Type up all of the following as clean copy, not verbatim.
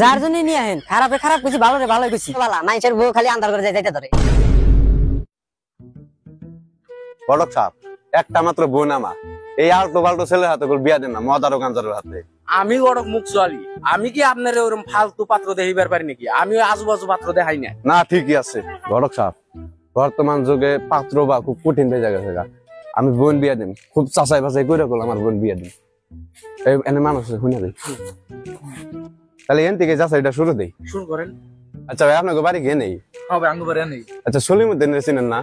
যার জন্য নিয়ে আহেন খারাপে খারাপ কিছু ভালো রে ভালো কিছু মানুষের বউ খালি আন্দার করে যাইতে ধরে। বড়ক সাহেব একটা মাত্র বোন আমার, এই আলটো পাল্টো ছেলের হাতে বিয়া দেন না মদারো গাঞ্জারের হাতে। আমি বড় মুখ চলি, আমি কি আপনার ওরকম ফালতু পাত্র দেখিবার পারি নাকি? আমি আজুবাজু পাত্র দেখাই না। না ঠিকই আছে বড়ক সাহেব, বর্তমান যুগে পাত্র বা খুব কঠিন হয়ে গেছে। আমি বোন বিয়া দিন, খুব চাচাই বাছাই করে আমার বোন বিয়া দিন। এনে মানুষ শুনে দেয়, তাহলে এন থেকে যাচাইটা শুরু দেই। শুরু করেন। আচ্ছা ভাই আপনাকে বাড়ি গিয়ে নেই? হ্যাঁ ভাই, আঙ্গ বাড়ি নেই। আচ্ছা সলিমুদ্দিন চিনেন না?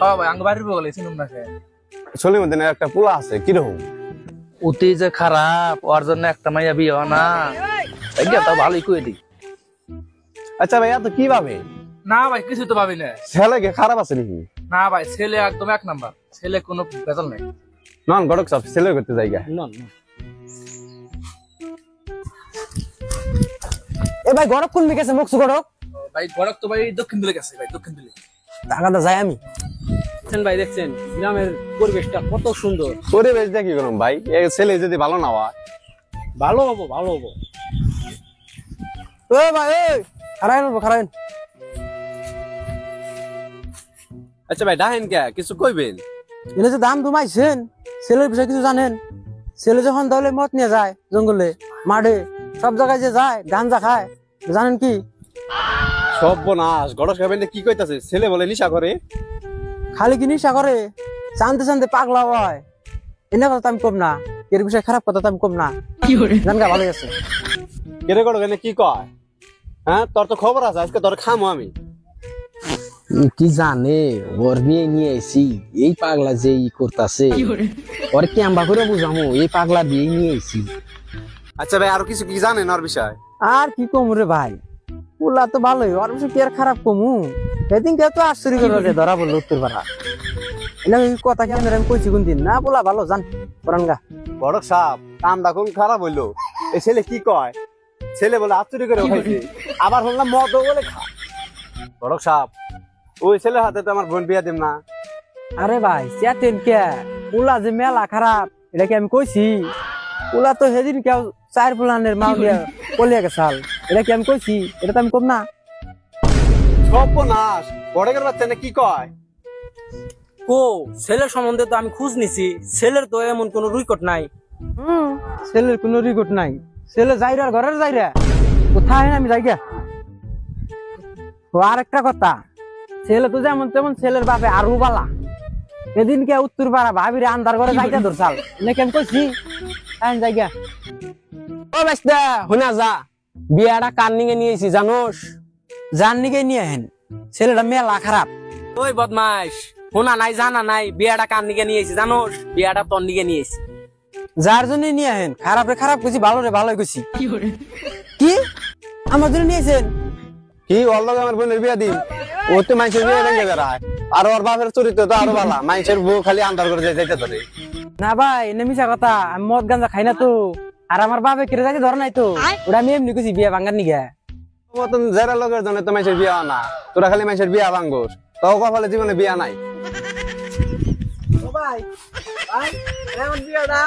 হ্যাঁ ভাই, আঙ্গ বাড়ির বগলে চিনুন না। সলিমুদ্দিনের একটা পোলা আছে, কিরকম? অতি যে খারাপ, ওর জন্য একটা মাইয়া বিয়ে হয় না। তো ভালোই কই দি। আচ্ছা ভাই এত কি ভাবে? না ভাই কিছু তো ভাবি না। ছেলে কি খারাপ আছে নাকি? না ভাই, ছেলে একদম এক নাম্বার, ছেলে কোনো ভেজাল নাই। নন গড়ক সব ছেলে করতে জায়গা। এ ভাই গড়ক কোন দিকে গেছে? মুখসু গড়ক ভাই, গড়ক তো ভাই দক্ষিণ দিকে গেছে ভাই, দক্ষিণ দিকে। টাকাটা যাই আমি ভাই দেখছেন গ্রামের পরিবেশটা কত সুন্দর। পরিবেশ দেখি করুন ভাই, এই ছেলে যদি ভালো না হয়। ভালো হবো ভালো হবো। ও ভাই খারাপ খারাপ। আচ্ছা ভাই ডাহেন কে কিছু কইবেন? এনে যে দাম দুমাইছেন, ছেলের বিষয়ে কিছু জানেন? ছেলে যখন দলে মত নিয়ে যায় জঙ্গলে মাঠে সব জায়গায় যে যায় গাঞ্জা খায়, জানেন কি? সর্বনাশ, গড়ক সাহেব কি কইতাছে? ছেলে বলে নিশা করে? খালি কি নিশা করে? জানতে জানতে পাগলা হয়। এনে কথা আমি কম না, এর বিষয়ে খারাপ কথা আমি কম না। জানগা ভালো আছে। কেরে গড়ক এনে কি কয়? হ্যাঁ তোর তো খবর আছে, আজকে তোর খামো আমি। কি জানে ওর নিয়ে আইছি, এই পাগলা যে ই করতেছে ওর কি আম্বা করে বুঝামো, এই পাগলা বিয়ে নিয়ে আইছি। আচ্ছা ভাই আরো কিছু কি জানেন ওর বিষয়? আর কি কম রে ভাই, ওলা তো ভালোই, ওর বিষয়ে কি আর খারাপ কমু? সেদিন কে তো আশ্চর্য করে ধরা বললো উত্তর পাড়া। এলাম এই কথা কি আমি কইছি কোন দিন? না বলা ভালো জান পরানগা। গড়ক সাহেব কামটা কোন খারাপ হইলো? এই ছেলে কি কয়? ছেলে বলে আশ্চর্য করে খাইছে, আবার শুনলাম মদ বলে খা। গড়ক সাহেব ওই ছেলের হাতে তো আমার বোন বিয়া দিম না। আরে ভাই চেতেন কে? পোলা যে মেলা খারাপ এটা কি আমি কইছি? পোলা তো সেদিন কেউ চার ফুলানের মাও দিয়া পলিয়া গেছাল, এটা কি আমি কইছি? এটা তো আমি কম না। সর্বনাশ, গড়কের বাচ্চা না কি কয়? ও ছেলের সম্বন্ধে তো আমি খোঁজ নিছি, ছেলের তো এমন কোন রুইকট নাই। ছেলের কোনো রিকট নাই। ছেলে যাইরা ঘরের যাইরা কোথায় আমি যাইগা। আর একটা কথা, ছেলে তো যেমন তেমন ছেলের বাপে আরো বালা। এদিন কে উত্তর পাড়া ভাবিরে আন্দার ঘরে যাইতে ধরছাল, নাকি আমি কইছি? জায়গা ও বাস্তা হুনা যা, বিয়াটা কার নিয়ে নিয়েছি জানোস? যার নিকে নিয়ে আহেন, ছেলেটা মেলা খারাপ। ওই বদমাইশ, শোনা নাই জানা নাই, বিয়াটা কার নিকে নিয়েছি জানোস? বিয়াটা তোর নিকে নিয়েছি। যার জন্য নিয়ে আহেন খারাপে খারাপ কইছি, ভালো রে ভালো কইছি। কি আমার জন্য নিয়েছেন? কি ওর লগে আমার বোনের বিয়া দিন? ও তো মানুষের বিয়ে ভেঙে বেড়ায়, আর ওর বাপের চরিত্র তো আরো ভালো, মানুষের বউ খালি আন্দার করে যাইতে ধরে। না ভাই এনে মিশা কথা, আমি মদ গাঞ্জা খাই না তো, আর আমার বাপে কেড়ে যাইতে ধরে নাই তো, ওটা আমি এমনি কইছি বিয়া ভাঙ্গার নিগা। মতন যারা লোকের জন্য তো মানুষের বিয়া না, তোরা খালি মানুষের বিয়া ভাঙ্গোস, তো কপালে জীবনে বিয়া নাই। ভাই ভাই এমন বিয়াটা